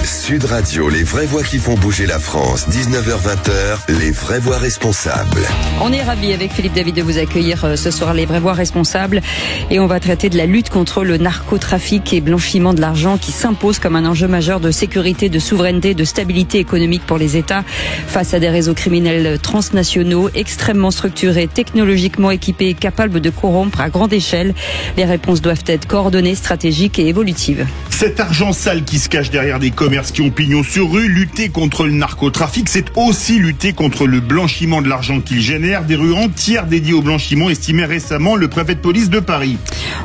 Sud Radio, les vraies voix qui font bouger la France. 19h-20h, les vraies voix responsables. On est ravis avec Philippe David de vous accueillir ce soir, les vraies voix responsables. Et on va traiter de la lutte contre le narcotrafic et blanchiment de l'argent qui s'impose comme un enjeu majeur de sécurité, de souveraineté, de stabilité économique pour les États face à des réseaux criminels transnationaux extrêmement structurés, technologiquement équipés, capables de corrompre à grande échelle. Les réponses doivent être coordonnées, stratégiques et évolutives. Cet argent sale qui se cache derrière des commerces qui ont pignon sur rue, lutter contre le narcotrafic, c'est aussi lutter contre le blanchiment de l'argent qu'il génère. Des rues entières dédiées au blanchiment, estimait récemment le préfet de police de Paris.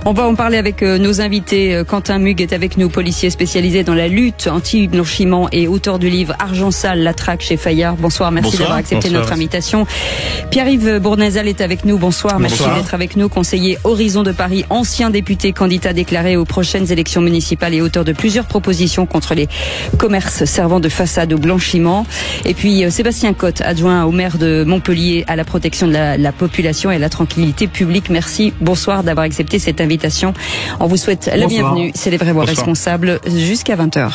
On va en parler avec nos invités. Quentin Mug est avec nous, policier spécialisé dans la lutte anti-blanchiment et auteur du livre Argent sale, la traque chez Fayard. Bonsoir, merci d'avoir accepté notre invitation. Pierre-Yves Bournazal est avec nous. Bonsoir, merci d'être avec nous. Conseiller Horizon de Paris, ancien député, candidat déclaré aux prochaines élections municipales et auteur de plusieurs propositions contre les commerces servant de façade au blanchiment. Et puis Sébastien Cotte, adjoint au maire de Montpellier à la protection de la population et à la tranquillité publique. Merci, bonsoir d'avoir accepté cette invitation. On vous souhaite la bienvenue. C'est les vraies voix responsables jusqu'à 20h.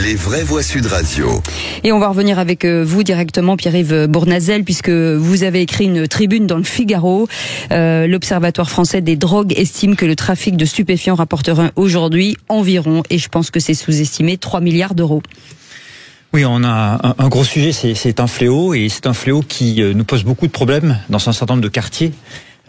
Les vraies voix Sud Radio. Et on va revenir avec vous directement, Pierre-Yves Bournazel, puisque vous avez écrit une tribune dans le Figaro. L'Observatoire français des drogues estime que le trafic de stupéfiants rapporterait aujourd'hui environ, et je pense que c'est sous-estimé, 3 milliards d'euros. Oui, on a un gros sujet, c'est un fléau, et c'est un fléau qui nous pose beaucoup de problèmes dans un certain nombre de quartiers,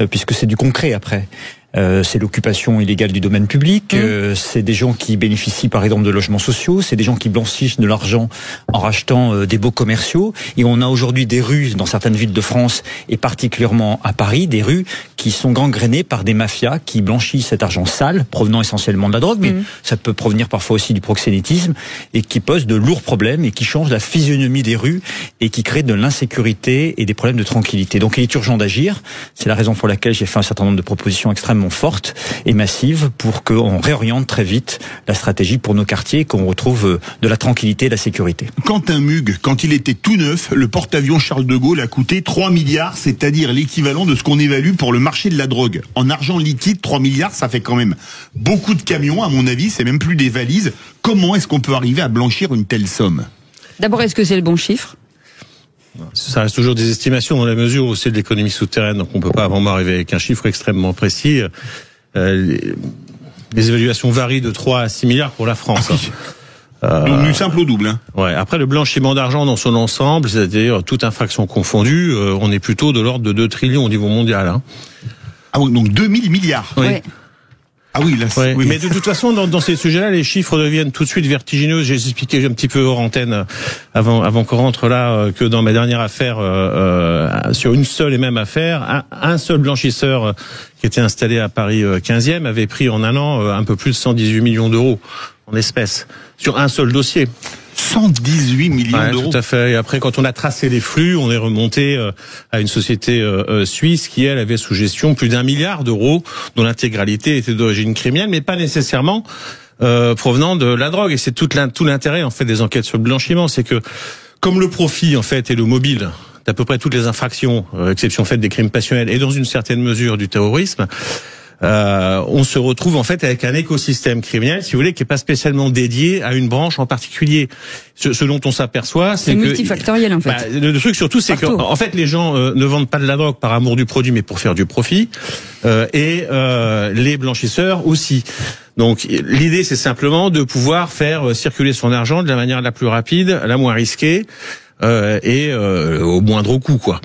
puisque c'est du concret après. C'est l'occupation illégale du domaine public, c'est des gens qui bénéficient par exemple de logements sociaux, c'est des gens qui blanchissent de l'argent en rachetant des baux commerciaux, et on a aujourd'hui des rues dans certaines villes de France, et particulièrement à Paris, des rues qui sont gangrénées par des mafias qui blanchissent cet argent sale, provenant essentiellement de la drogue, mais ça peut provenir parfois aussi du proxénétisme, et qui pose de lourds problèmes, et qui change la physionomie des rues, et qui crée de l'insécurité et des problèmes de tranquillité. Donc il est urgent d'agir, c'est la raison pour laquelle j'ai fait un certain nombre de propositions extrêmement forte et massive pour qu'on réoriente très vite la stratégie pour nos quartiers et qu'on retrouve de la tranquillité et de la sécurité. Quentin Mug, quand il était tout neuf, le porte-avions Charles de Gaulle a coûté 3 milliards, c'est-à-dire l'équivalent de ce qu'on évalue pour le marché de la drogue. En argent liquide, 3 milliards, ça fait quand même beaucoup de camions, à mon avis, c'est même plus des valises. Comment est-ce qu'on peut arriver à blanchir une telle somme ? D'abord, est-ce que c'est le bon chiffre ? Ça reste toujours des estimations dans la mesure où c'est de l'économie souterraine, donc on peut pas vraiment arriver avec un chiffre extrêmement précis. Les évaluations varient de 3 à 6 milliards pour la France. Donc du simple au double. Hein. Ouais. Après le blanchiment d'argent dans son ensemble, c'est-à-dire toute infraction confondue, on est plutôt de l'ordre de 2 trillions au niveau mondial. Hein. Ah oui, donc 2000 milliards. Oui. Ouais. Ah oui, là, ouais, oui. Mais de toute façon, dans ces sujets-là, les chiffres deviennent tout de suite vertigineux. J'ai expliqué un petit peu hors antenne, avant qu'on rentre là, que dans ma dernière affaire, sur une seule et même affaire, un seul blanchisseur qui était installé à Paris 15e avait pris en un an un peu plus de 118 millions d'euros en espèces sur un seul dossier. 118 millions d'euros. Tout à fait. Et après, quand on a tracé les flux, on est remonté à une société suisse qui, elle, avait sous gestion plus d'1 milliard d'euros, dont l'intégralité était d'origine criminelle, mais pas nécessairement provenant de la drogue. Et c'est tout l'intérêt, en fait, des enquêtes sur le blanchiment, c'est que comme le profit, en fait, est le mobile d'à peu près toutes les infractions, exception faite des crimes passionnels et dans une certaine mesure du terrorisme, on se retrouve en fait avec un écosystème criminel, si vous voulez, qui est pas spécialement dédié à une branche en particulier. Ce dont on s'aperçoit, c'est que multifactoriel en fait. Le truc surtout, c'est que en fait les gens ne vendent pas de la drogue par amour du produit, mais pour faire du profit, et les blanchisseurs aussi. Donc l'idée, c'est simplement de pouvoir faire circuler son argent de la manière la plus rapide, la moins risquée. Et au moindre coût, quoi.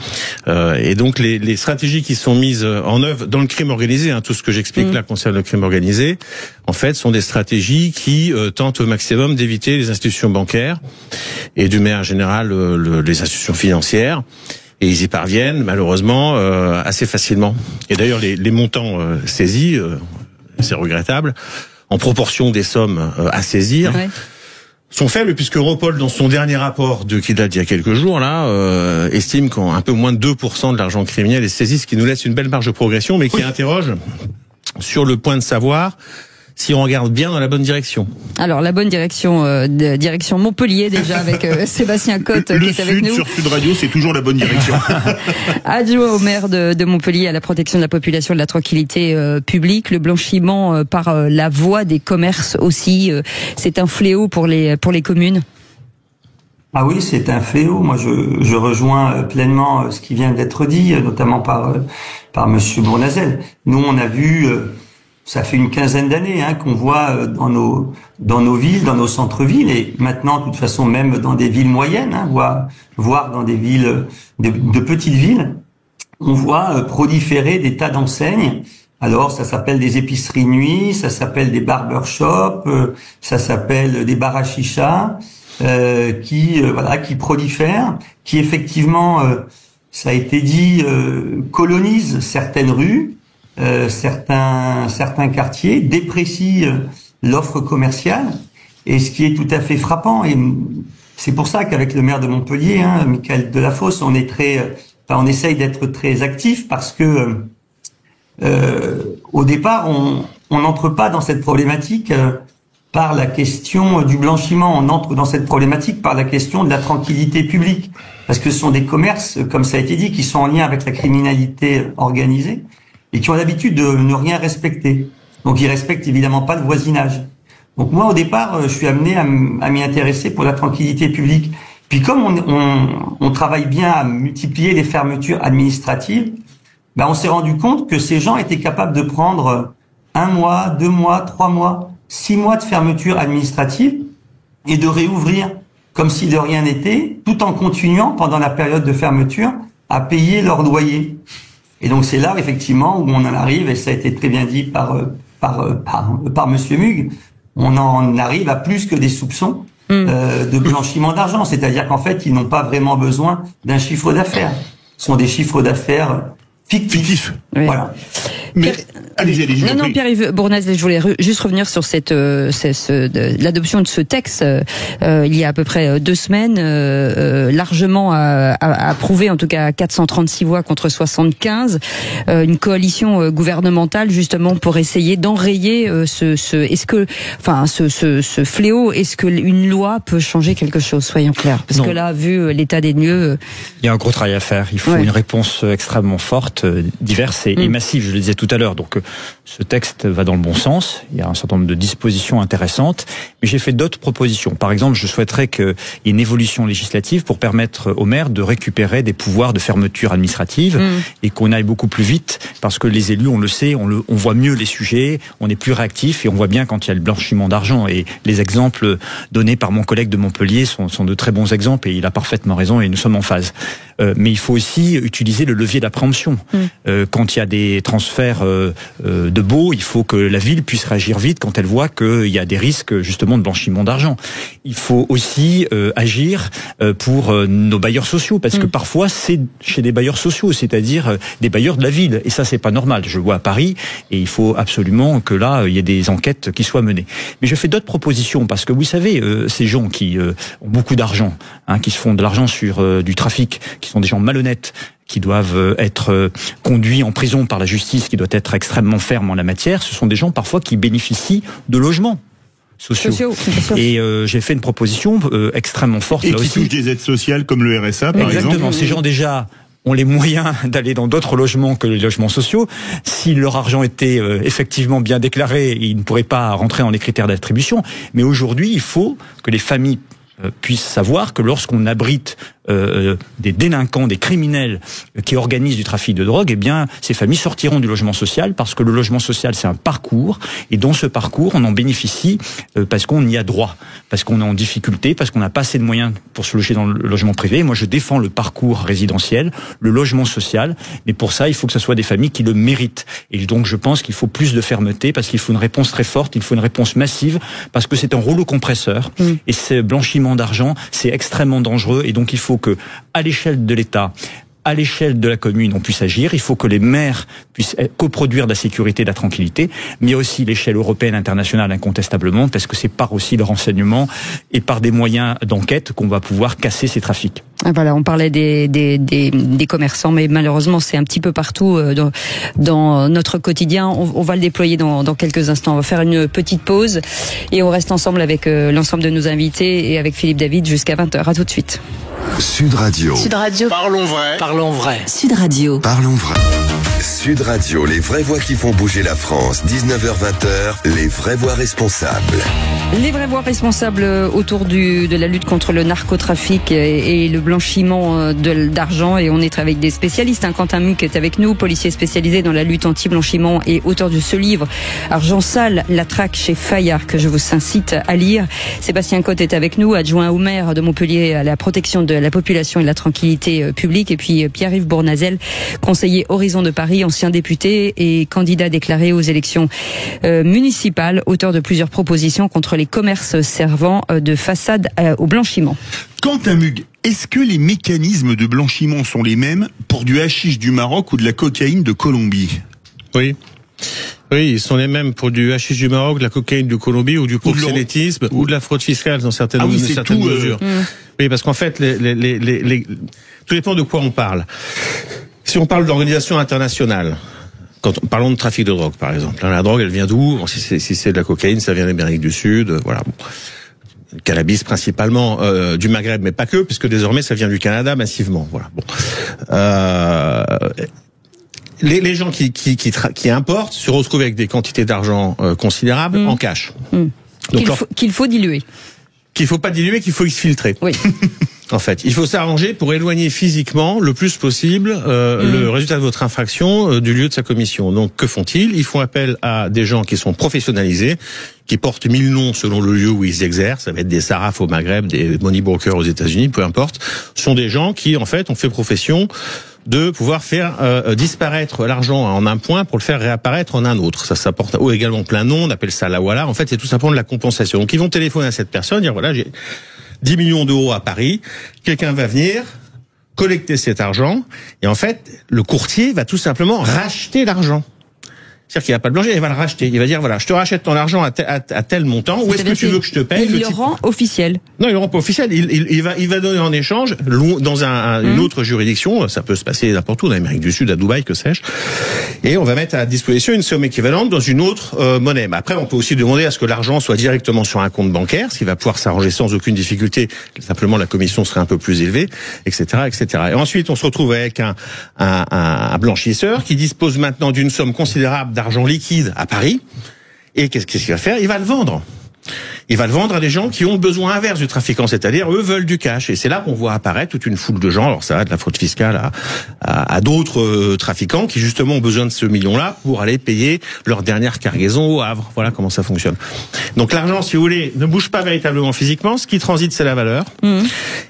Et donc les stratégies qui sont mises en œuvre dans le crime organisé, hein, tout ce que j'explique là concerne le crime organisé, en fait, sont des stratégies qui tentent au maximum d'éviter les institutions bancaires et d'une manière générale les institutions financières. Et ils y parviennent malheureusement assez facilement. Et d'ailleurs les montants saisis, c'est regrettable, en proportion des sommes à saisir. Ouais. Sont faibles puisque Europol, dans son dernier rapport qui date d'il y a quelques jours, là, estime qu'un peu moins de 2% de l'argent criminel est saisi, ce qui nous laisse une belle marge de progression, mais qui interroge sur le point de savoir si on regarde bien dans la bonne direction. Alors la bonne direction, direction Montpellier déjà avec Sébastien Cotte qui est avec nous. Sur Sud Radio, c'est toujours la bonne direction. Adjoint au maire de Montpellier à la protection de la population et de la tranquillité publique, le blanchiment par la voie des commerces aussi, c'est un fléau pour les communes. Ah oui, c'est un fléau. Moi, je rejoins pleinement ce qui vient d'être dit, notamment par Monsieur Bournazel. Nous, on a vu, ça fait une quinzaine d'années qu'on voit dans nos villes, dans nos centres-villes, et maintenant, de toute façon, même dans des villes moyennes, voire dans des villes de petites villes, on voit proliférer des tas d'enseignes. Alors, ça s'appelle des épiceries nuit, ça s'appelle des barbershops, ça s'appelle des bars à chicha. Qui prolifèrent, qui effectivement, ça a été dit, colonisent certaines rues, certains quartiers, déprécient l'offre commerciale, et ce qui est tout à fait frappant. Et c'est pour ça qu'avec le maire de Montpellier, Michael Delafosse, on essaye d'être très actif parce que au départ, on n'entre pas dans cette problématique. Par la question du blanchiment, on entre dans cette problématique par la question de la tranquillité publique, parce que ce sont des commerces, comme ça a été dit, qui sont en lien avec la criminalité organisée et qui ont l'habitude de ne rien respecter. Donc ils respectent évidemment pas le voisinage. Donc moi au départ, je suis amené à m'y intéresser pour la tranquillité publique. Puis comme on travaille bien à multiplier les fermetures administratives, on s'est rendu compte que ces gens étaient capables de prendre 1 mois, 2 mois, 3 mois, 6 mois de fermeture administrative et de réouvrir comme si de rien n'était, tout en continuant pendant la période de fermeture à payer leur loyer. Et donc c'est là effectivement où on en arrive, et ça a été très bien dit par Monsieur Mug, on en arrive à plus que des soupçons de blanchiment d'argent. C'est-à-dire qu'en fait, ils n'ont pas vraiment besoin d'un chiffre d'affaires. Ce sont des chiffres d'affaires fictifs. Oui. Voilà. Mais allez-y. Non, Pierre-Yves Bournazel, je voulais juste revenir sur l'adoption de ce texte il y a à peu près 2 semaines, largement approuvé, en tout cas à 436 voix contre 75, une coalition gouvernementale justement pour essayer d'enrayer ce fléau. Est-ce que une loi peut changer quelque chose, soyons clairs, parce que là, vu l'état des lieux, il y a un gros travail à faire. Il faut une réponse extrêmement forte, diverse et massive. Je le disais tout à l'heure. Donc, ce texte va dans le bon sens. Il y a un certain nombre de dispositions intéressantes. Mais j'ai fait d'autres propositions. Par exemple, je souhaiterais qu'il y ait une évolution législative pour permettre aux maires de récupérer des pouvoirs de fermeture administrative et qu'on aille beaucoup plus vite, parce que les élus, on le sait, on voit mieux les sujets, on est plus réactif et on voit bien quand il y a le blanchiment d'argent. Et les exemples donnés par mon collègue de Montpellier sont de très bons exemples, et il a parfaitement raison et nous sommes en phase. Mais il faut aussi utiliser le levier d'appréhension. Quand il y a des transferts de baux, il faut que la ville puisse réagir vite quand elle voit qu'il y a des risques justement de blanchiment d'argent. Il faut aussi agir pour nos bailleurs sociaux, parce que parfois c'est chez des bailleurs sociaux, c'est-à-dire des bailleurs de la ville, et ça c'est pas normal. Je le vois à Paris, et il faut absolument que là il y ait des enquêtes qui soient menées. Mais je fais d'autres propositions, parce que vous savez, ces gens qui ont beaucoup d'argent, qui se font de l'argent sur du trafic, qui sont des gens malhonnêtes, qui doivent être conduits en prison par la justice, qui doit être extrêmement ferme en la matière, ce sont des gens parfois qui bénéficient de logements sociaux. Et j'ai fait une proposition extrêmement forte. Et là qui aussi touchent des aides sociales comme le RSA, par exemple. Exactement. Ces gens déjà ont les moyens d'aller dans d'autres logements que les logements sociaux. Si leur argent était effectivement bien déclaré, ils ne pourraient pas rentrer dans les critères d'attribution. Mais aujourd'hui, il faut que les familles puissent savoir que lorsqu'on abrite des délinquants, des criminels qui organisent du trafic de drogue, eh bien, ces familles sortiront du logement social, parce que le logement social, c'est un parcours, et dans ce parcours, on en bénéficie parce qu'on y a droit, parce qu'on est en difficulté, parce qu'on n'a pas assez de moyens pour se loger dans le logement privé. Moi, je défends le parcours résidentiel, le logement social, mais pour ça, il faut que ce soit des familles qui le méritent. Et donc, je pense qu'il faut plus de fermeté, parce qu'il faut une réponse très forte, il faut une réponse massive, parce que c'est un rouleau compresseur, et ce blanchiment d'argent, c'est extrêmement dangereux, et donc il faut que, à l'échelle de l'État, à l'échelle de la commune, on puisse agir. Il faut que les maires puissent coproduire de la sécurité et de la tranquillité, mais aussi l'échelle européenne, internationale, incontestablement, parce que c'est par aussi le renseignement et par des moyens d'enquête qu'on va pouvoir casser ces trafics. Voilà, on parlait des commerçants, mais malheureusement c'est un petit peu partout dans notre quotidien. On va le déployer dans quelques instants. On va faire une petite pause et on reste ensemble avec l'ensemble de nos invités et avec Philippe David jusqu'à 20h. À tout de suite. Sud Radio. Sud Radio. Parlons vrai. Parlons vrai. Sud Radio. Parlons vrai. Sud Radio, les vraies voix qui font bouger la France. 19h-20h, les vraies voix responsables. Les vraies voix responsables autour de la lutte contre le narcotrafic et le blanchiment d'argent. Et on est avec des spécialistes. Quentin Muc est avec nous, policier spécialisé dans la lutte anti-blanchiment et auteur de ce livre Argent sale, la traque chez Fayard, que je vous incite à lire. Sébastien Cotte est avec nous, adjoint au maire de Montpellier à la protection de la population et de la tranquillité publique. Et puis Pierre-Yves Bournazel, conseiller Horizon de Paris, ancien député et candidat déclaré aux élections municipales, auteur de plusieurs propositions contre les commerces servant de façade au blanchiment. Quentin Muc, est-ce que les mécanismes de blanchiment sont les mêmes pour du hashish du Maroc ou de la cocaïne de Colombie? Oui. Oui, ils sont les mêmes pour du hashish du Maroc, de la cocaïne de Colombie ou du proxénétisme ou de la fraude fiscale dans certaines mesures. Oui, parce qu'en fait, tout dépend de quoi on parle. Si on parle d'organisation internationale, parlons de trafic de drogue, par exemple. La drogue, elle vient d'où? Bon, si c'est de la cocaïne, ça vient d'Amérique du Sud, voilà. Bon. Le cannabis principalement du Maghreb, mais pas que, puisque désormais ça vient du Canada massivement. Voilà. Bon. Les gens qui importent se retrouvent avec des quantités d'argent considérables en cash. Donc qu'il faut diluer. Qu'il faut pas diluer, qu'il faut exfiltrer. Oui. En fait, il faut s'arranger pour éloigner physiquement le plus possible le résultat de votre infraction du lieu de sa commission. Donc, que font-ils? Ils font appel à des gens qui sont professionnalisés, qui portent 1000 noms selon le lieu où ils exercent. Ça va être des sarrafs au Maghreb, des money brokers aux États-Unis, peu importe. Ce sont des gens qui, en fait, ont fait profession de pouvoir faire disparaître l'argent en un point pour le faire réapparaître en un autre. Ça porte également plein de noms, on appelle ça la walla. En fait, c'est tout simplement de la compensation. Donc, ils vont téléphoner à cette personne, dire voilà, j'ai 10 millions d'euros à Paris, quelqu'un va venir collecter cet argent, et en fait, le courtier va tout simplement racheter l'argent. C'est-à-dire qu'il va pas le blanchir, il va le racheter. Il va dire, voilà, je te rachète ton argent à tel montant, où est-ce que tu veux que je te paye? Il le rend officiel. Non, il le rend pas officiel. Il va donner en échange, dans une autre juridiction, ça peut se passer n'importe où, en Amérique du Sud, à Dubaï, que sais-je, et on va mettre à disposition une somme équivalente dans une autre monnaie. Mais après, on peut aussi demander à ce que l'argent soit directement sur un compte bancaire, ce qui va pouvoir s'arranger sans aucune difficulté. Simplement, la commission serait un peu plus élevée, etc., etc. Et ensuite, on se retrouve avec un blanchisseur qui dispose maintenant d'une somme considérable d'argent liquide à Paris. Et qu'est-ce qu'il va faire? Il va le vendre. Il va le vendre à des gens qui ont le besoin inverse du trafiquant, c'est-à-dire eux veulent du cash. Et c'est là qu'on voit apparaître toute une foule de gens, alors ça va de la fraude fiscale à d'autres trafiquants qui justement ont besoin de ce million-là pour aller payer leur dernière cargaison au Havre. Voilà comment ça fonctionne. Donc l'argent, si vous voulez, ne bouge pas véritablement physiquement. Ce qui transite, c'est la valeur.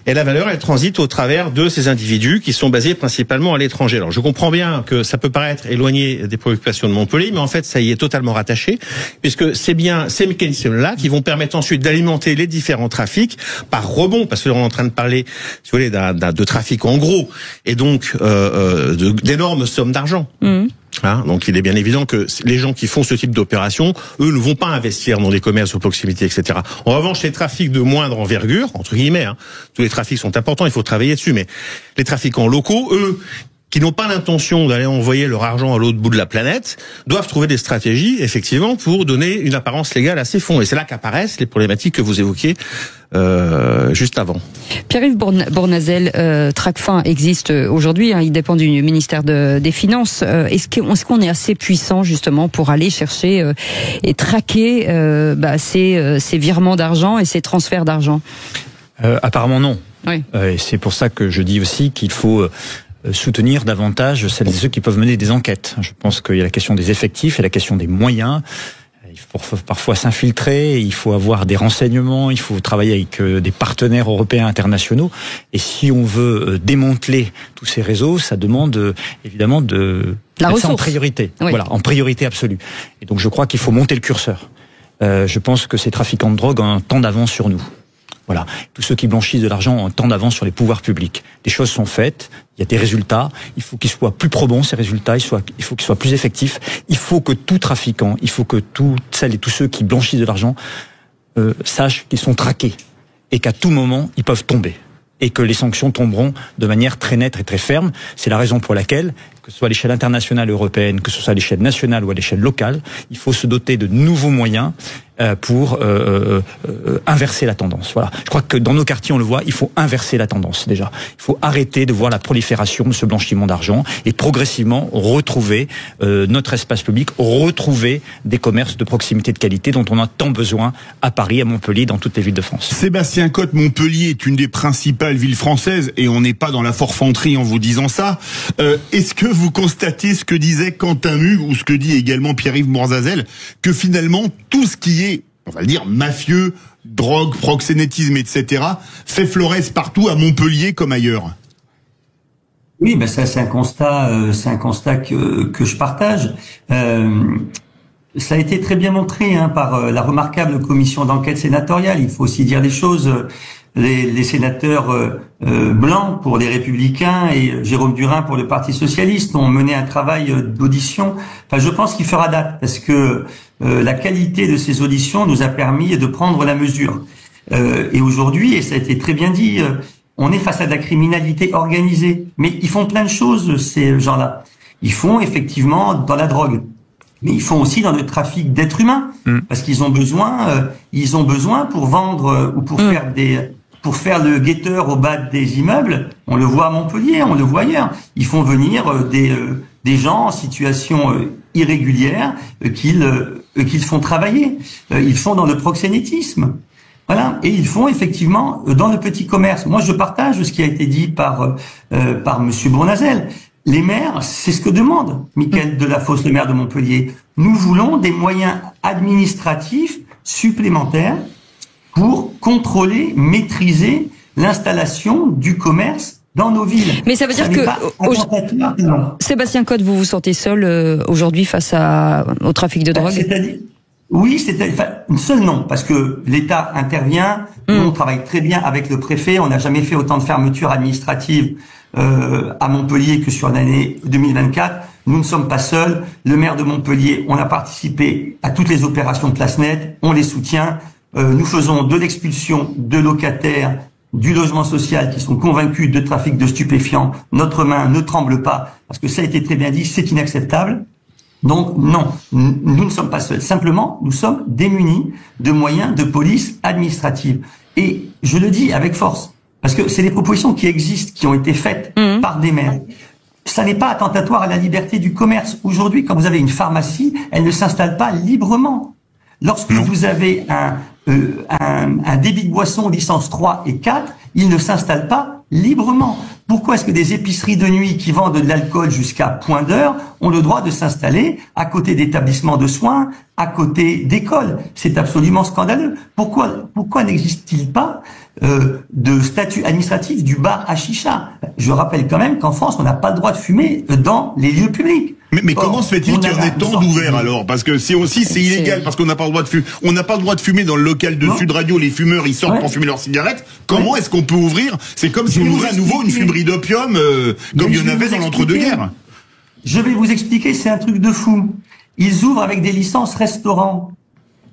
Et la valeur, elle transite au travers de ces individus qui sont basés principalement à l'étranger. Alors je comprends bien que ça peut paraître éloigné des préoccupations de Montpellier, mais en fait ça y est totalement rattaché, puisque c'est bien ces mécanismes-là qui vont permettre ensuite d'alimenter les différents trafics par rebond, parce que là on est en train de parler, si vous voulez, de trafic en gros, et donc d'énormes sommes d'argent. Donc il est bien évident que les gens qui font ce type d'opération, eux, ne vont pas investir dans des commerces aux proximités, etc. En revanche, les trafics de moindre envergure, entre guillemets, tous les trafics sont importants, il faut travailler dessus, mais les trafiquants locaux, eux, qui n'ont pas l'intention d'aller envoyer leur argent à l'autre bout de la planète, doivent trouver des stratégies, effectivement, pour donner une apparence légale à ces fonds. Et c'est là qu'apparaissent les problématiques que vous évoquiez juste avant. Pierre-Yves Bournazel, Tracfin existe aujourd'hui, il dépend du ministère des Finances. Est-ce qu'on est assez puissant, justement, pour aller chercher et traquer ces virements d'argent et ces transferts d'argent? Apparemment non. Oui. Et c'est pour ça que je dis aussi qu'il faut soutenir davantage celles et ceux qui peuvent mener des enquêtes. Je pense qu'il y a la question des effectifs et la question des moyens. Il faut parfois s'infiltrer, il faut avoir des renseignements, il faut travailler avec des partenaires européens internationaux. Et si on veut démanteler tous ces réseaux, ça demande évidemment de la mettre ça en priorité. Oui. Voilà, en priorité absolue. Et donc je crois qu'il faut monter le curseur. Je pense que ces trafiquants de drogue ont un temps d'avance sur nous. Voilà, tous ceux qui blanchissent de l'argent ont un temps d'avance sur les pouvoirs publics. Les choses sont faites, il y a des résultats, il faut qu'ils soient plus probants ces résultats, il faut qu'ils soient plus effectifs. Il faut que tout trafiquant, il faut que toutes celles et tous ceux qui blanchissent de l'argent sachent qu'ils sont traqués et qu'à tout moment ils peuvent tomber. et que les sanctions tomberont de manière très nette et très ferme. C'est la raison pour laquelle, que ce soit à l'échelle internationale européenne, que ce soit à l'échelle nationale ou à l'échelle locale, il faut se doter de nouveaux moyens pour inverser la tendance. Voilà. Je crois que dans nos quartiers, on le voit, il faut inverser la tendance déjà. Il faut arrêter de voir la prolifération de ce blanchiment d'argent et progressivement retrouver notre espace public, retrouver des commerces de proximité de qualité dont on a tant besoin à Paris, à Montpellier, dans toutes les villes de France. Sébastien Cotte, Montpellier est une des principales villes françaises et on n'est pas dans la forfanterie en vous disant ça. Est-ce que vous constatez ce que disait Quentin Mug ou ce que dit également Pierre-Yves Mourzazel, que finalement tout ce qui est, on va le dire, mafieux, drogue, proxénétisme, etc., fait florès partout à Montpellier comme ailleurs? Oui, ben ça c'est un constat que je partage. Ça a été très bien montré par la remarquable commission d'enquête sénatoriale. Il faut aussi dire les choses. Les sénateurs blancs pour les Républicains et Jérôme Durain pour le Parti Socialiste ont mené un travail d'audition. Enfin, je pense qu'il fera date parce que la qualité de ces auditions nous a permis de prendre la mesure. Et aujourd'hui, et ça a été très bien dit, on est face à de la criminalité organisée. Mais ils font plein de choses, ces gens-là. Ils font effectivement dans la drogue. Mais ils font aussi dans le trafic d'êtres humains, parce qu'ils ont besoin, pour vendre ou pour faire le guetteur au bas des immeubles. On le voit à Montpellier, on le voit ailleurs. Ils font venir des gens en situation irrégulière qu'ils font travailler. Ils font dans le proxénétisme. Voilà, et ils font effectivement dans le petit commerce. Moi, je partage ce qui a été dit par Monsieur Bournazel. Les maires, c'est ce que demande Mickaël Delafosse, le maire de Montpellier. Nous voulons des moyens administratifs supplémentaires pour contrôler, maîtriser l'installation du commerce dans nos villes. Mais ça veut dire que Sébastien Cotte, vous vous sentez seul aujourd'hui face au trafic de drogue? Oui, seul non, parce que l'État intervient. Nous, on travaille très bien avec le préfet. On n'a jamais fait autant de fermetures administratives à Montpellier que sur l'année 2024. Nous ne sommes pas seuls. Le maire de Montpellier, on a participé à toutes les opérations Place Nette. On les soutient. Nous faisons de l'expulsion de locataires du logement social qui sont convaincus de trafic de stupéfiants. Notre main ne tremble pas parce que ça a été très bien dit, c'est inacceptable. Donc non, nous ne sommes pas seuls. Simplement, nous sommes démunis de moyens de police administrative. Et je le dis avec force, parce que c'est des propositions qui existent, qui ont été faites par des maires. Ça n'est pas attentatoire à la liberté du commerce. Aujourd'hui, quand vous avez une pharmacie, elle ne s'installe pas librement. Lorsque vous avez un débit de boisson licence 3 et 4, il ne s'installe pas librement. Pourquoi est-ce que des épiceries de nuit qui vendent de l'alcool jusqu'à point d'heure ont le droit de s'installer à côté d'établissements de soins, à côté d'écoles? C'est absolument scandaleux. Pourquoi n'existe-t-il pas de statut administratif du bar à chicha? Je rappelle quand même qu'en France, on n'a pas le droit de fumer dans les lieux publics. Mais comment se fait-il qu'il y en ait tant d'ouverts alors? Parce que c'est illégal, parce qu'on n'a pas le droit de fumer. On n'a pas le droit de fumer dans le local de Sud Radio. Les fumeurs, ils sortent pour fumer leurs cigarettes. Comment est-ce qu'on peut ouvrir? C'est comme si on ouvrait à nouveau une fumerie d'opium, comme il y en avait dans l'entre-deux-guerres. Je vais vous expliquer, c'est un truc de fou. Ils ouvrent avec des licences restaurants.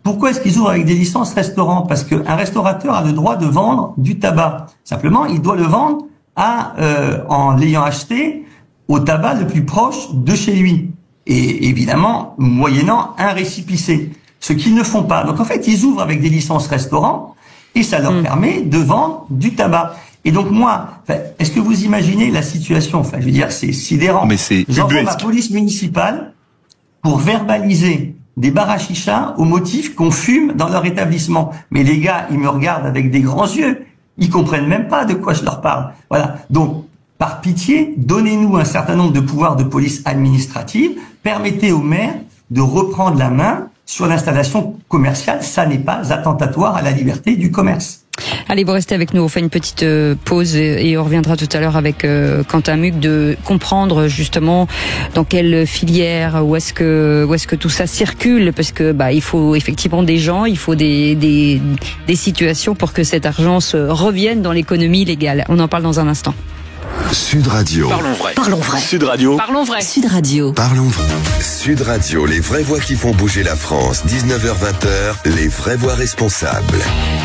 Pourquoi est-ce qu'ils ouvrent avec des licences restaurants? Parce qu'un restaurateur a le droit de vendre du tabac. Simplement, il doit le vendre en l'ayant acheté au tabac le plus proche de chez lui. Et évidemment, moyennant un récipicé. Ce qu'ils ne font pas. Donc en fait, ils ouvrent avec des licences restaurants et ça leur permet de vendre du tabac. Et donc moi, est-ce que vous imaginez la situation? Enfin, je veux dire, c'est sidérant. Mais c'est j'envoie ma police municipale pour verbaliser des bars à chicha au motif qu'on fume dans leur établissement. Mais les gars, ils me regardent avec des grands yeux. Ils comprennent même pas de quoi je leur parle. Voilà. Donc, par pitié, donnez-nous un certain nombre de pouvoirs de police administrative. Permettez aux maires de reprendre la main sur l'installation commerciale. Ça n'est pas attentatoire à la liberté du commerce. Allez, vous restez avec nous, on fait une petite pause et on reviendra tout à l'heure avec Quentin Mug de comprendre justement dans quelle filière, où est-ce que tout ça circule, parce que il faut effectivement des gens, il faut des situations pour que cet argent se revienne dans l'économie légale. On en parle dans un instant. Sud Radio. Parlons vrai. Parlons vrai. Sud Radio. Parlons vrai. Sud Radio. Parlons vrai. Sud Radio, les vraies voix qui font bouger la France. 19h-20h, les vraies voix responsables.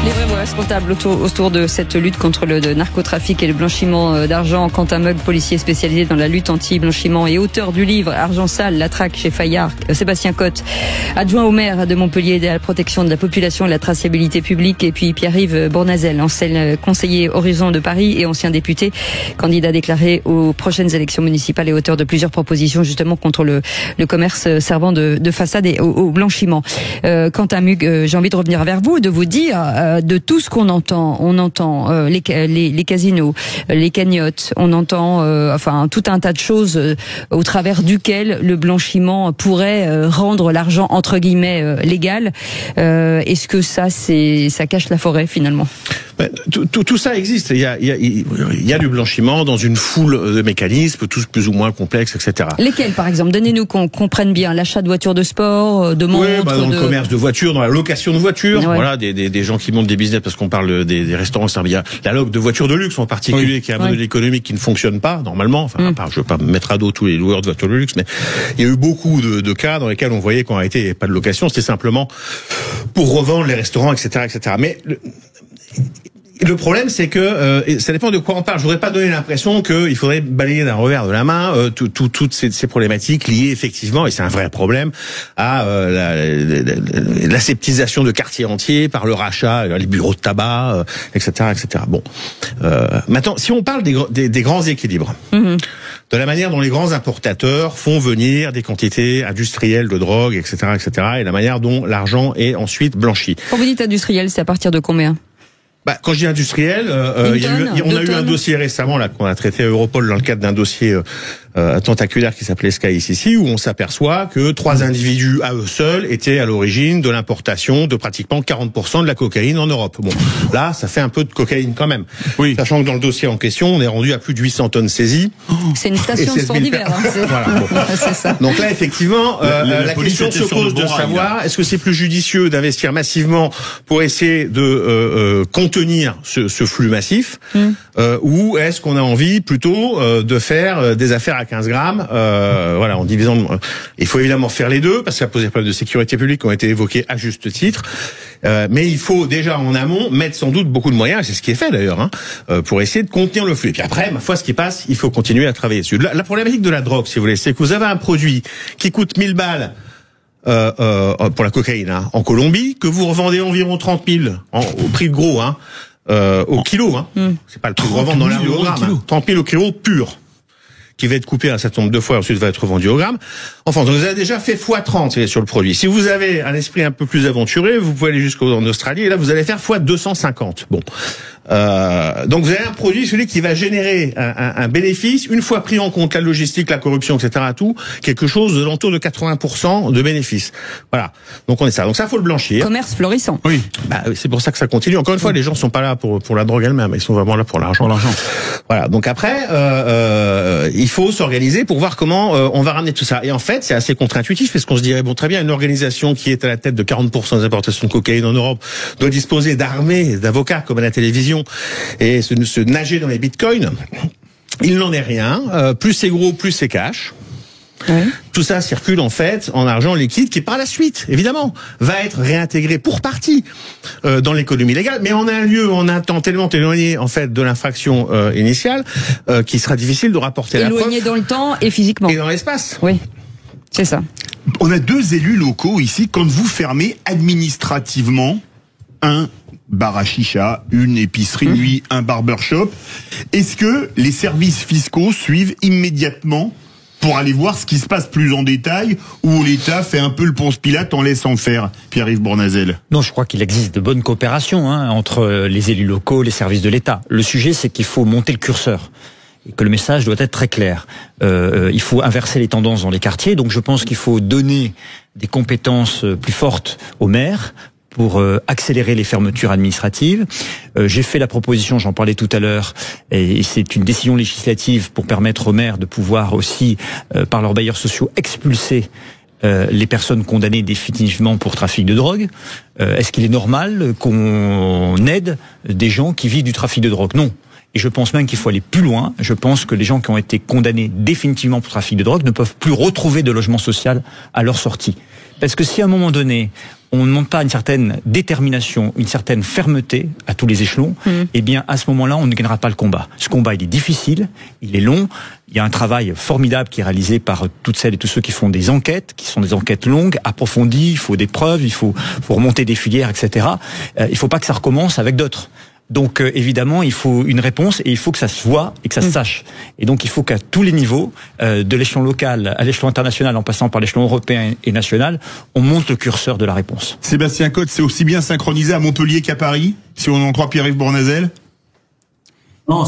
Les vraies voix responsables autour de cette lutte contre le narcotrafic et le blanchiment d'argent. Quentin Meug, policier spécialisé dans la lutte anti-blanchiment et auteur du livre Argent sale, la traque chez Fayard. Sébastien Cotte, adjoint au maire de Montpellier à la protection de la population et la traçabilité publique. Et puis Pierre-Yves Bournazel, ancien conseiller Horizon de Paris et ancien député, candidat déclaré aux prochaines élections municipales et auteur de plusieurs propositions justement contre le commerce servant de façade et au blanchiment. Quentin Meug, j'ai envie de revenir vers vous, de vous dire de tout ce qu'on entend. On entend les casinos, les cagnottes, on entend enfin tout un tas de choses au travers duquel le blanchiment pourrait rendre l'argent entre guillemets légal. Est-ce que ça cache la forêt finalement? Tout ça existe. Il y a du blanchiment dans une foule de mécanismes, tous plus ou moins complexes, etc. Lesquels, par exemple? Donnez-nous qu'on comprenne bien. L'achat de voitures de sport, de montres. Oui, dans le commerce de voitures, dans la location de voitures. Ouais. Voilà, des gens qui montent des business parce qu'on parle des restaurants. Il y a la loc de voitures de luxe en particulier, qui est un modèle économique qui ne fonctionne pas normalement. Enfin, je veux pas mettre à dos tous les loueurs de voitures de luxe, mais il y a eu beaucoup de cas dans lesquels on voyait qu'en réalité il n'y avait pas de location. C'était simplement pour revendre les restaurants, etc., etc. Mais le problème, c'est que ça dépend de quoi on parle. Je voudrais pas donner l'impression qu'il faudrait balayer d'un revers de la main toutes ces problématiques liées effectivement, et c'est un vrai problème, à l'aseptisation de quartiers entiers par le rachat, les bureaux de tabac, etc., etc. Bon, maintenant, si on parle des grands équilibres, de la manière dont les grands importateurs font venir des quantités industrielles de drogue, etc., etc., et la manière dont l'argent est ensuite blanchi. Quand vous dites industriel, c'est à partir de combien? Quand je dis industriel, on a eu un dossier récemment là qu'on a traité à Europol dans le cadre d'un dossier tentaculaire qui s'appelait Sky ici, où on s'aperçoit que 3 individus à eux seuls étaient à l'origine de l'importation de pratiquement 40% de la cocaïne en Europe. Bon, là, ça fait un peu de cocaïne quand même. Oui. Sachant que dans le dossier en question, on est rendu à plus de 800 tonnes saisies. C'est une station de sport d'hiver. Voilà, bon. C'est ça. Donc là, effectivement, la question se pose de savoir est-ce que c'est plus judicieux d'investir massivement pour essayer de contenir ce flux massif, ou est-ce qu'on a envie plutôt de faire des affaires à 15 grammes, voilà, en divisant. Il faut évidemment faire les deux parce que ça pose des problèmes de sécurité publique qui ont été évoqués à juste titre. Mais il faut déjà en amont mettre sans doute beaucoup de moyens, c'est ce qui est fait d'ailleurs, pour essayer de contenir le flux. Et puis après, ma foi, ce qui passe, il faut continuer à travailler dessus. La problématique de la drogue, si vous voulez, c'est que vous avez un produit qui coûte 1000 balles. Pour la cocaïne, en Colombie, que vous revendez environ 30 000 au prix de gros, au kilo, C'est pas le prix de revente dans l'air au gramme, 30 000 au kilo pur, qui va être coupé un certain nombre de fois, ensuite va être vendu au gramme. Enfin, donc vous avez déjà fait x30 sur le produit. Si vous avez un esprit un peu plus aventuré, vous pouvez aller jusqu'en Australie, et là vous allez faire x250. Bon. Donc vous avez un produit, celui qui va générer un bénéfice, une fois pris en compte la logistique, la corruption, etc., tout, quelque chose de l'entour de 80% de bénéfices. Voilà. Donc on est ça. Donc ça, faut le blanchir. Commerce florissant. Oui. C'est pour ça que ça continue. Encore une fois, les gens sont pas là pour la drogue elle-même. Ils sont vraiment là pour l'argent. Voilà. Donc après, il faut s'organiser pour voir comment on va ramener tout ça. Et en fait, c'est assez contre-intuitif parce qu'on se dirait, bon, très bien, une organisation qui est à la tête de 40% des importations de cocaïne en Europe doit disposer d'armées, d'avocats comme à la télévision et se nager dans les bitcoins. Il n'en est rien. Plus c'est gros, plus c'est cash. Ouais. Tout ça circule en fait en argent liquide qui par la suite, évidemment, va être réintégré pour partie dans l'économie légale, mais en un lieu, en un temps tellement éloigné en fait de l'infraction initiale qu'il sera difficile de rapporter la preuve. Éloigné dans le temps et physiquement. Et dans l'espace. Oui, c'est ça. On a 2 élus locaux ici. Quand vous fermez administrativement un bar à chicha, une épicerie nuit, un barbershop, est-ce que les services fiscaux suivent immédiatement pour aller voir ce qui se passe plus en détail, ou l'État fait un peu le Ponce Pilate en laissant faire? Pierre-Yves Bournazel. Non, je crois qu'il existe de bonnes coopérations entre les élus locaux, les services de l'État. Le sujet, c'est qu'il faut monter le curseur. Et que le message doit être très clair. Il faut inverser les tendances dans les quartiers, donc je pense qu'il faut donner des compétences plus fortes aux maires pour accélérer les fermetures administratives. J'ai fait la proposition, j'en parlais tout à l'heure, et c'est une décision législative pour permettre aux maires de pouvoir aussi, par leurs bailleurs sociaux, expulser les personnes condamnées définitivement pour trafic de drogue. Est-ce qu'il est normal qu'on aide des gens qui vivent du trafic de drogue? Non. Et je pense même qu'il faut aller plus loin. Je pense que les gens qui ont été condamnés définitivement pour trafic de drogue ne peuvent plus retrouver de logement social à leur sortie. Parce que si à un moment donné, on ne montre pas une certaine détermination, une certaine fermeté à tous les échelons, eh bien, à ce moment-là, on ne gagnera pas le combat. Ce combat, il est difficile, il est long. Il y a un travail formidable qui est réalisé par toutes celles et tous ceux qui font des enquêtes, qui sont des enquêtes longues, approfondies. Il faut des preuves, il faut remonter des filières, etc. Il ne faut pas que ça recommence avec d'autres. Donc évidemment, il faut une réponse et il faut que ça se voit et que ça se sache. Et donc il faut qu'à tous les niveaux, de l'échelon local à l'échelon international, en passant par l'échelon européen et national, on monte le curseur de la réponse. Sébastien Cotte, c'est aussi bien synchronisé à Montpellier qu'à Paris, si on en croit Pierre-Yves Bournazel? Non,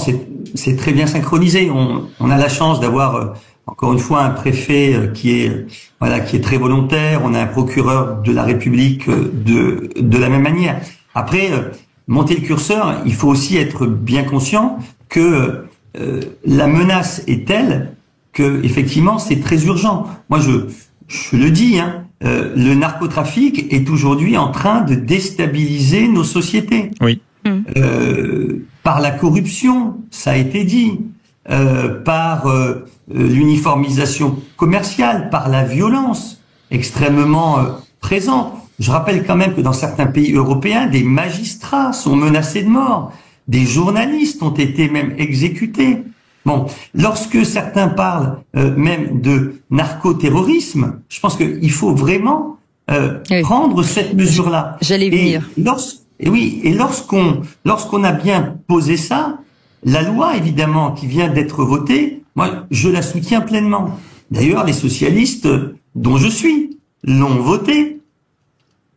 c'est très bien synchronisé. On a la chance d'avoir encore une fois un préfet qui est très volontaire. On a un procureur de la République de la même manière. Après, monter le curseur, il faut aussi être bien conscient que la menace est telle que effectivement c'est très urgent. Moi, je le dis, le narcotrafic est aujourd'hui en train de déstabiliser nos sociétés. Oui. Par la corruption, ça a été dit, par l'uniformisation commerciale, par la violence extrêmement présente. Je rappelle quand même que dans certains pays européens, des magistrats sont menacés de mort, des journalistes ont été même exécutés. Bon, lorsque certains parlent même de narcoterrorisme, je pense qu'il faut vraiment prendre cette mesure-là. J'allais venir. Et lorsqu'on a bien posé ça, la loi évidemment qui vient d'être votée, moi je la soutiens pleinement. D'ailleurs, les socialistes dont je suis l'ont votée.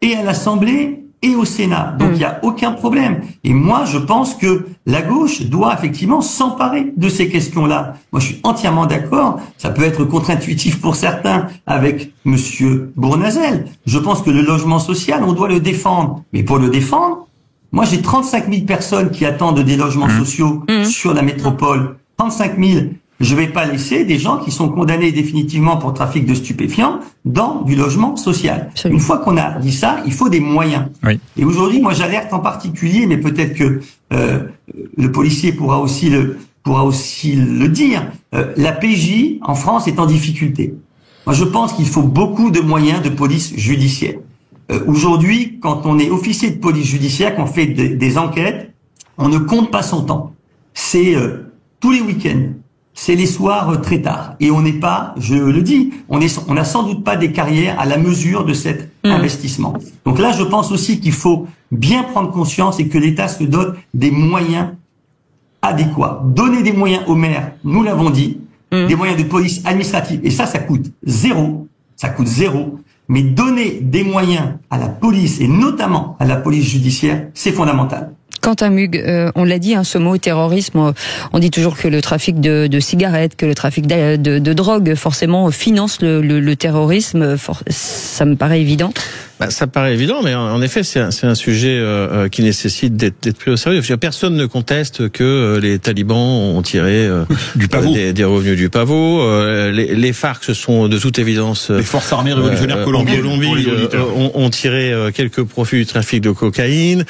Et à l'Assemblée et au Sénat. Donc il n'y a aucun problème. Et moi, je pense que la gauche doit effectivement s'emparer de ces questions-là. Moi, je suis entièrement d'accord. Ça peut être contre-intuitif pour certains avec Monsieur Bournazel. Je pense que le logement social, on doit le défendre. Mais pour le défendre, moi, j'ai 35 000 personnes qui attendent des logements sociaux sur la métropole. 35 000. Je vais pas laisser des gens qui sont condamnés définitivement pour trafic de stupéfiants dans du logement social. Absolument. Une fois qu'on a dit ça, il faut des moyens. Oui. Et aujourd'hui, moi, j'alerte en particulier, mais peut-être que le policier pourra aussi le dire. La PJ en France est en difficulté. Moi, je pense qu'il faut beaucoup de moyens de police judiciaire. Aujourd'hui, quand on est officier de police judiciaire, qu'on fait des enquêtes, on ne compte pas son temps. C'est tous les week-ends. C'est les soirs très tard. Et on n'est pas, je le dis, on n'a sans doute pas des carrières à la mesure de cet investissement. Donc là, je pense aussi qu'il faut bien prendre conscience et que l'État se dote des moyens adéquats. Donner des moyens aux maires, nous l'avons dit, des moyens de police administrative. Et ça coûte zéro. Ça coûte zéro. Mais donner des moyens à la police et notamment à la police judiciaire, c'est fondamental. Quentin Mug, on l'a dit, ce mot terrorisme, on dit toujours que le trafic de cigarettes, que le trafic de drogue, forcément, finance le terrorisme. Ça me paraît évident. Ça paraît évident, mais en effet, c'est un sujet qui nécessite d'être pris au sérieux. Personne ne conteste que les talibans ont tiré du pavot. Des revenus du pavot. Les FARC, ce sont de toute évidence les forces armées révolutionnaires colombiennes ont tiré quelques profits du trafic de cocaïne.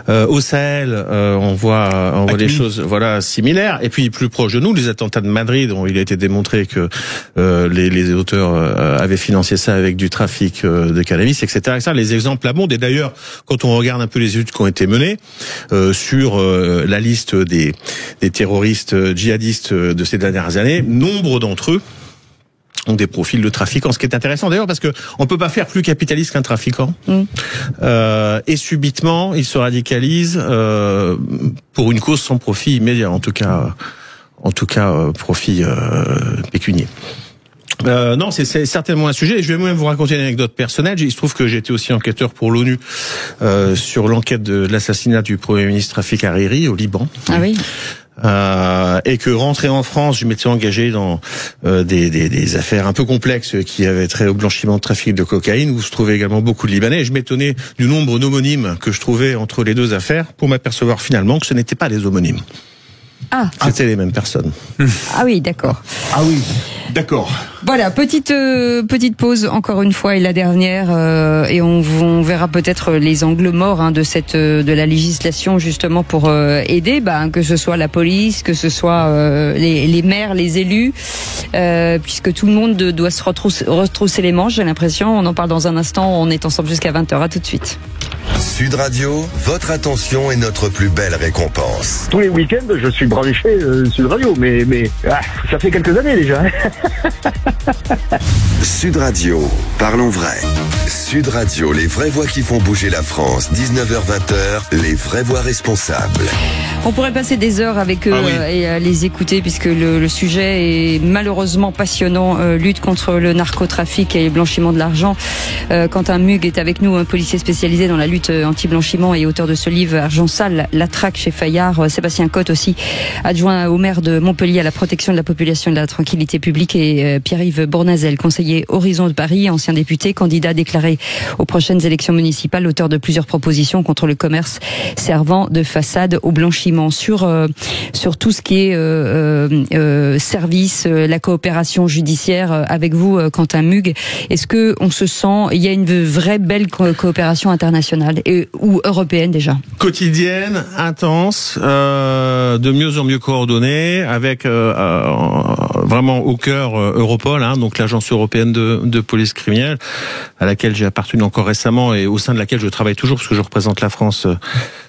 Au Sahel, on voit des choses similaires. Et puis plus proche de nous, les attentats de Madrid, dont il a été démontré que les auteurs avaient financé ça avec du trafic de cannabis, etc. Les exemples abondent. Et d'ailleurs, quand on regarde un peu les études qui ont été menées sur la liste des terroristes djihadistes de ces dernières années, nombre d'entre eux ont des profils de trafiquants. Ce qui est intéressant d'ailleurs parce que on peut pas faire plus capitaliste qu'un trafiquant. Et subitement, il se radicalise pour une cause sans profit immédiat, en tout cas profit pécunier. Non, c'est certainement un sujet. Je vais même vous raconter une anecdote personnelle. Il se trouve que j'étais aussi enquêteur pour l'ONU sur l'enquête de l'assassinat du Premier ministre Rafik Hariri au Liban. Ah oui. Et que rentré en France, je m'étais engagé dans des affaires un peu complexes qui avaient trait au blanchiment de trafic de cocaïne, où se trouvaient également beaucoup de Libanais. Et je m'étonnais du nombre d'homonymes que je trouvais entre les deux affaires, pour m'apercevoir finalement que ce n'étaient pas des homonymes. Ah. C'était les mêmes personnes. Ah oui, d'accord. Ah oui, d'accord. Voilà, petite pause encore une fois et la dernière, et on verra peut-être les angles morts de la législation justement pour aider, que ce soit la police, que ce soit les maires, les élus, puisque tout le monde doit se retrousser les manches. J'ai l'impression. On en parle dans un instant. On est ensemble jusqu'à 20h. À tout de suite. Sud Radio, votre attention est notre plus belle récompense. Tous les week-ends, je suis branché Sud Radio, mais ça fait quelques années déjà. Sud Radio, parlons vrai. Sud Radio, les vraies voix qui font bouger la France. 19h-20h, les vraies voix responsables. On pourrait passer des heures avec eux et les écouter puisque le sujet est malheureusement passionnant. Lutte contre le narcotrafic et le blanchiment de l'argent. Quentin Mug est avec nous, un policier spécialisé dans la lutte anti-blanchiment et auteur de ce livre Argent sale, la traque chez Fayard. Sébastien Cotte aussi, adjoint au maire de Montpellier à la protection de la population et de la tranquillité publique, et Pierre-Yves Bournazel, conseiller Horizon de Paris, ancien député, candidat déclaré aux prochaines élections municipales, auteur de plusieurs propositions contre le commerce servant de façade au blanchiment. Sur tout ce qui est service, la coopération judiciaire avec vous, Quentin Mug, est-ce que on se sent, il y a une vraie belle coopération internationale ou européenne déjà? Quotidienne, intense, de mieux en mieux coordonnée, avec vraiment au cœur Europol, donc l'agence européenne de police criminelle, à laquelle j'ai appartenu encore récemment et au sein de laquelle je travaille toujours parce que je représente la France.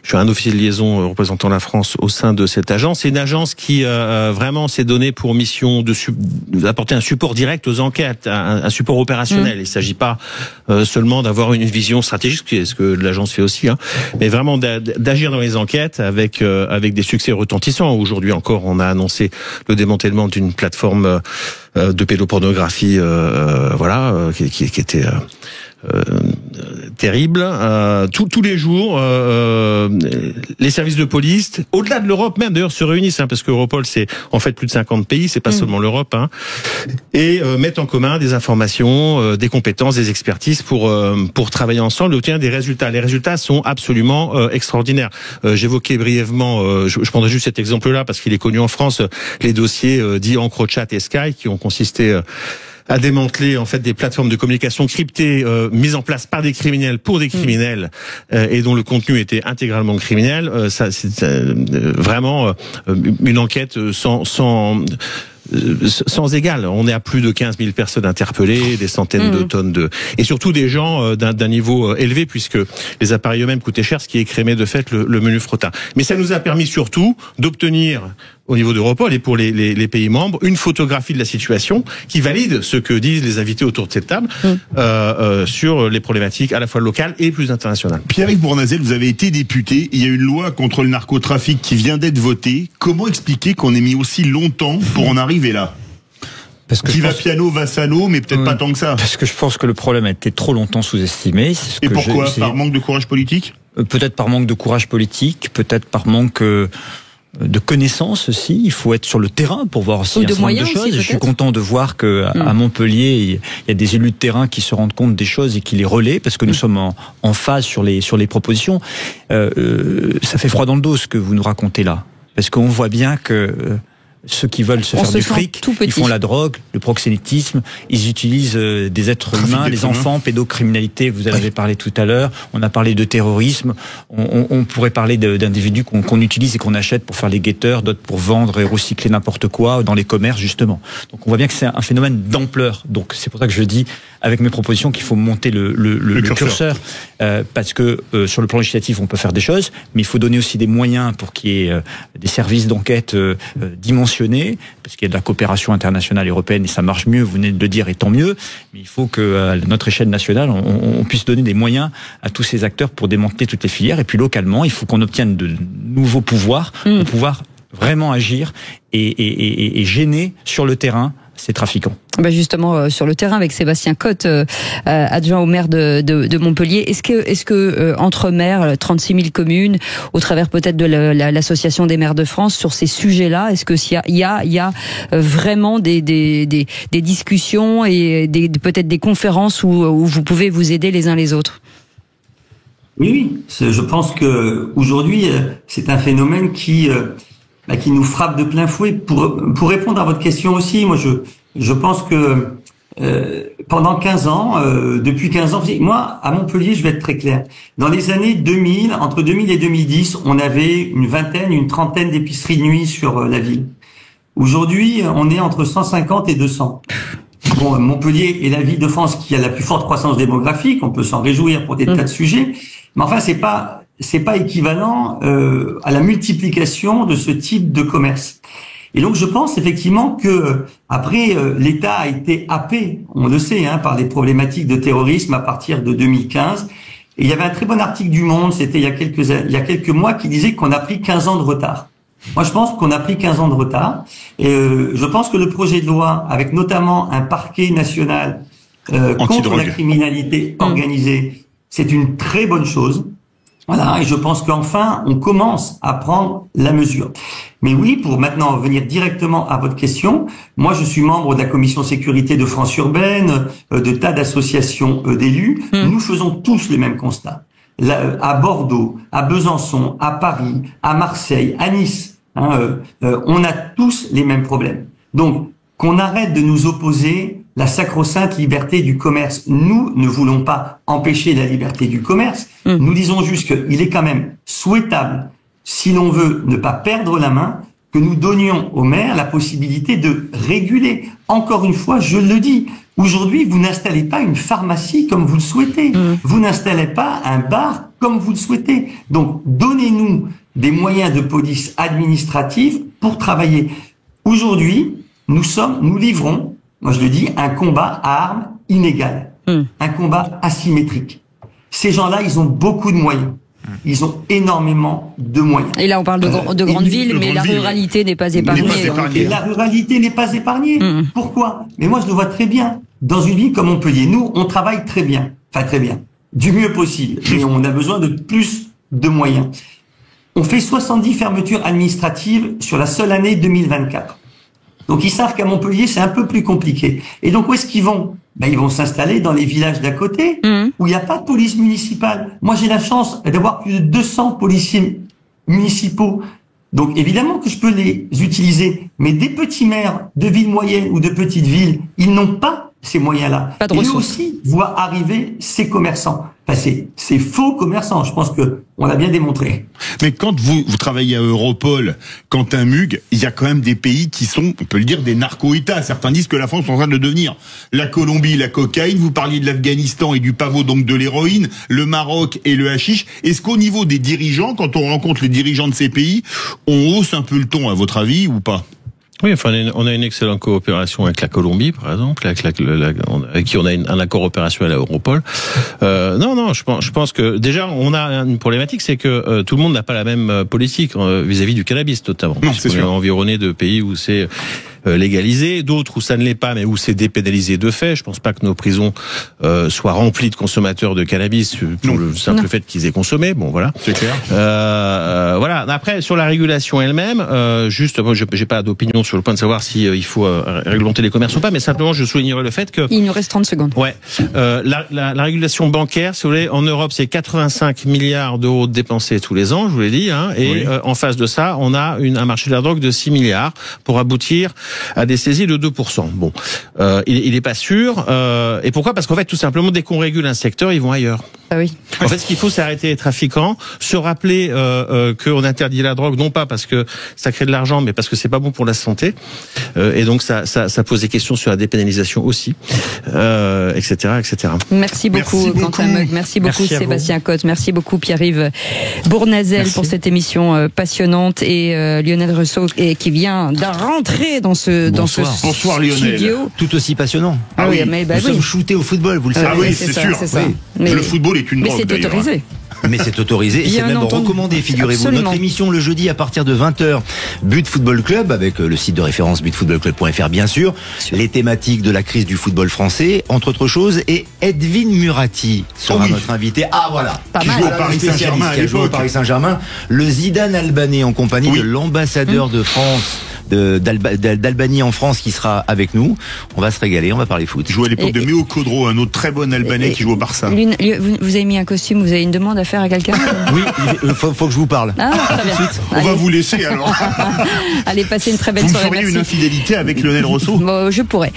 Je suis un officier de liaison représentant la France au sein de cette agence. C'est une agence qui vraiment s'est donnée pour mission d'apporter un support direct aux enquêtes, un support opérationnel. Il ne s'agit pas seulement d'avoir une vision stratégique, ce que l'agence fait aussi, mais vraiment d'agir dans les enquêtes avec des succès retentissants. Aujourd'hui encore, on a annoncé le démantèlement d'une plateforme de pédopornographie, qui était terrible. Tous les jours, les services de police, au-delà de l'Europe même d'ailleurs, se réunissent, parce que Europol c'est en fait plus de 50 pays, c'est pas seulement l'Europe, et mettent en commun des informations, des compétences, des expertises pour travailler ensemble et obtenir des résultats. Les résultats sont absolument extraordinaires. J'évoquais brièvement, je prendrai juste cet exemple-là parce qu'il est connu en France, les dossiers dits EncroChat et Sky qui ont consisté à démanteler en fait des plateformes de communication cryptées mises en place par des criminels pour des criminels et dont le contenu était intégralement criminel. Ça c'est vraiment une enquête sans égal. On est à plus de 15 000 personnes interpellées, des centaines de tonnes et surtout des gens d'un niveau élevé puisque les appareils eux-mêmes coûtaient cher, ce qui écrémait de fait le menu fretin. Mais ça nous a permis surtout d'obtenir au niveau d'Europol et pour les pays membres une photographie de la situation qui valide ce que disent les invités autour de cette table sur les problématiques à la fois locales et plus internationales. Pierre-Yves Bournazel, vous avez été député. Il y a une loi contre le narcotrafic qui vient d'être votée. Comment expliquer qu'on ait mis aussi longtemps pour en arriver là? Parce que qui va piano va sano, mais peut-être pas tant que ça. Parce que je pense que le problème a été trop longtemps sous-estimé. Et pourquoi? Par manque de courage politique? Peut-être par manque de courage politique, peut-être par manque de connaissances aussi. Il faut être sur le terrain pour voir aussi un certain nombre de choses. Je suis content de voir que à Montpellier, il y a des élus de terrain qui se rendent compte des choses et qui les relaient parce que nous sommes en phase sur les propositions. Ça fait froid dans le dos ce que vous nous racontez là, parce qu'on voit bien que ceux qui veulent se faire du fric, ils font la drogue, le proxénétisme, ils utilisent des êtres humains, les enfants, pédocriminalité, vous en avez parlé tout à l'heure, on a parlé de terrorisme, on pourrait parler d'individus qu'on utilise et qu'on achète pour faire les guetteurs, d'autres pour vendre et recycler n'importe quoi dans les commerces justement. Donc on voit bien que c'est un phénomène d'ampleur. Donc c'est pour ça que je dis avec mes propositions qu'il faut monter le curseur. Parce que sur le plan législatif on peut faire des choses, mais il faut donner aussi des moyens pour qu'il y ait des services d'enquête dimensionnés, parce qu'il y a de la coopération internationale européenne et ça marche mieux, vous venez de le dire, et tant mieux, mais il faut que à notre échelle nationale on puisse donner des moyens à tous ces acteurs pour démanteler toutes les filières, et puis localement il faut qu'on obtienne de nouveaux pouvoirs pour pouvoir vraiment agir et gêner sur le terrain ces trafiquants. Justement sur le terrain avec Sébastien Cotte, adjoint au maire de Montpellier. Est-ce que entre maires, 36 000 communes, au travers peut-être de l'association des maires de France, sur ces sujets-là, est-ce que il y a vraiment des discussions et peut-être des conférences où vous pouvez vous aider les uns les autres? Oui, je pense que aujourd'hui c'est un phénomène qui qui nous frappe de plein fouet. Pour répondre à votre question aussi, moi je pense que pendant 15 ans, depuis 15 ans, moi à Montpellier, je vais être très clair. Dans les années 2000, entre 2000 et 2010, on avait une trentaine d'épiceries de nuit sur la ville. Aujourd'hui, on est entre 150 et 200. Bon, Montpellier est la ville de France qui a la plus forte croissance démographique. On peut s'en réjouir pour des tas de sujets, mais enfin c'est pas équivalent à la multiplication de ce type de commerce. Et donc je pense effectivement que après l'État a été happé, on le sait, par les problématiques de terrorisme à partir de 2015. Et il y avait un très bon article du Monde, c'était il y a quelques mois, qui disait qu'on a pris 15 ans de retard. Moi, je pense qu'on a pris 15 ans de retard. Et je pense que le projet de loi, avec notamment un parquet national contre la criminalité organisée, c'est une très bonne chose. Voilà, et je pense qu'enfin, on commence à prendre la mesure. Mais oui, pour maintenant venir directement à votre question, moi je suis membre de la commission sécurité de France Urbaine, de tas d'associations d'élus. Nous faisons tous le même constat. Là, à Bordeaux, à Besançon, à Paris, à Marseille, à Nice, on a tous les mêmes problèmes. Donc, qu'on arrête de nous opposer la sacro-sainte liberté du commerce. Nous ne voulons pas empêcher la liberté du commerce. Nous disons juste qu'il est quand même souhaitable, si l'on veut ne pas perdre la main, que nous donnions aux maires la possibilité de réguler. Encore une fois, je le dis, aujourd'hui, vous n'installez pas une pharmacie comme vous le souhaitez. Vous n'installez pas un bar comme vous le souhaitez. Donc, donnez-nous des moyens de police administrative pour travailler. Aujourd'hui, nous livrons, moi je le dis, un combat à armes inégal, un combat asymétrique. Ces gens-là, ils ont beaucoup de moyens. Ils ont énormément de moyens. Et là, on parle de grandes villes, mais la ruralité n'est pas épargnée. Et la ruralité n'est pas épargnée. Pourquoi? Mais moi, je le vois très bien. Dans une ville comme Montpellier, nous, on travaille très bien. Enfin, très bien. Du mieux possible. Mais on a besoin de plus de moyens. On fait 70 fermetures administratives sur la seule année 2024. Donc, ils savent qu'à Montpellier, c'est un peu plus compliqué. Et donc, où est-ce qu'ils vont? Ils vont s'installer dans les villages d'à côté, où il n'y a pas de police municipale. Moi, j'ai la chance d'avoir plus de 200 policiers municipaux. Donc, évidemment que je peux les utiliser. Mais des petits maires de villes moyennes ou de petites villes, ils n'ont pas ces moyens-là. Et eux aussi voient arriver ces commerçants. Enfin, c'est faux commerçants. Je pense que on l'a bien démontré. Mais quand vous travaillez à Europol, quand un MUG, il y a quand même des pays qui sont, on peut le dire, des narco-États. Certains disent que la France est en train de le devenir. La Colombie, la cocaïne, vous parliez de l'Afghanistan et du pavot, donc de l'héroïne, le Maroc et le hashish. Est-ce qu'au niveau des dirigeants, quand on rencontre les dirigeants de ces pays, on hausse un peu le ton, à votre avis, ou pas? Oui, enfin, on a une excellente coopération avec la Colombie, par exemple, avec qui on a un accord opérationnel à Europol. Non, je pense que déjà on a une problématique, c'est que tout le monde n'a pas la même politique vis-à-vis du cannabis, notamment. Non, c'est sûr. On est environné de pays où c'est légalisé, d'autres où ça ne l'est pas, mais où c'est dépénalisé de fait. Je pense pas que nos prisons soient remplies de consommateurs de cannabis pour le simple fait qu'ils aient consommé. Bon, voilà. C'est clair. Voilà. Après, sur la régulation elle-même, juste, moi, j'ai pas d'opinion sur le point de savoir si il faut réglementer les commerces ou pas, mais simplement, je soulignerai le fait que... Il nous reste 30 secondes. Ouais. La régulation bancaire, si vous voulez, en Europe, c'est 85 milliards d'euros dépensés tous les ans, je vous l'ai dit, et en face de ça, on a un marché de la drogue de 6 milliards pour aboutir à des saisies de 2%. Bon, il est pas sûr. Et pourquoi? Parce qu'en fait, tout simplement, dès qu'on régule un secteur, ils vont ailleurs. Ah oui. En fait, ce qu'il faut, c'est arrêter les trafiquants, se rappeler qu'on interdit la drogue, non pas parce que ça crée de l'argent, mais parce que c'est pas bon pour la santé. Et donc, ça pose des questions sur la dépénalisation aussi, etc., etc. Merci beaucoup, Quentin Meug. Merci beaucoup, Sébastien Cotte. Merci beaucoup, Pierre-Yves Bournazel, pour cette émission passionnante, et Lionel Rousseau, qui vient de rentrer dans ce Bonsoir, Lionel. studio. Tout aussi passionnant. Ah oui, mais nous sommes shootés au football, vous le savez. Ah oui, c'est sûr. C'est ça. Oui. Mais le football est une drogue, c'est d'ailleurs. autorisé. Mais c'est autorisé et c'est même recommandé, figurez-vous. Absolument. Notre émission le jeudi à partir de 20h, But Football Club, avec le site de référence butfootballclub.fr bien sûr, les thématiques de la crise du football français, entre autres choses, et Edwin Murati sera notre invité. Ah voilà, pas qui mal. joue au Paris Saint-Germain, le Zidane albanais en compagnie de l'ambassadeur de France d'Albanie en France qui sera avec nous. On va se régaler, on va parler foot. Je jouais à l'époque de Meo Kodro, un autre très bon Albanais qui joue au Barça. Vous avez mis un costume, vous avez une demande à faire à quelqu'un? Oui, faut que je vous parle. Très bien. On va vous laisser alors. Allez, passez une très belle soirée. Vous me feriez une infidélité avec Lionel Rousseau? Bon, je pourrais.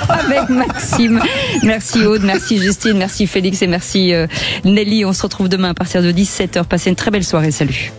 Avec Maxime. Merci Aude, merci Justine, merci Félix et merci Nelly. On se retrouve demain à partir de 17h. Passez une très belle soirée. Salut.